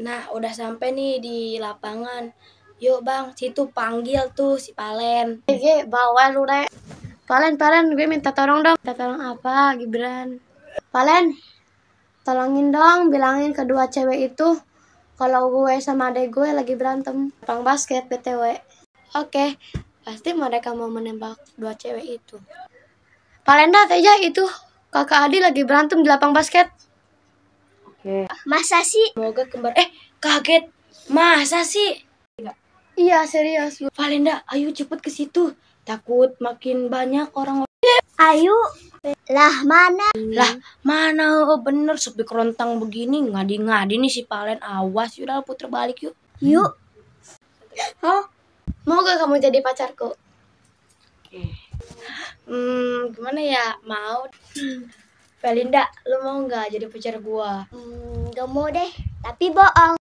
Nah, udah sampai nih di lapangan. Yuk bang, situ panggil tuh si Palen. Oke, bawa lu deh. Palen, gue minta tolong dong. Minta tolong apa, Gibran? Palen, tolongin dong, bilangin kedua cewek itu kalau gue sama adek gue lagi berantem lapang basket BTW. Oke, pasti mereka mau menembak dua cewek itu. Palenda, Teja, itu kakak Adi lagi berantem di lapang basket. Oke. Masa sih? Semoga kembar. Kaget. Masa sih? Iya, serius. Valenda, ayo cepet ke situ. Takut makin banyak orang. Ayo. Lah, mana? Lah, mana bener sepi kerontang begini ngadi-ngadi nih si Palen. Awas, yaudah puter balik yuk. Yuk. Oh, mau gak kamu jadi pacarku? Gimana ya? Mau. Valinda, lu mau nggak jadi pacar gua? Gak mau deh, tapi bohong.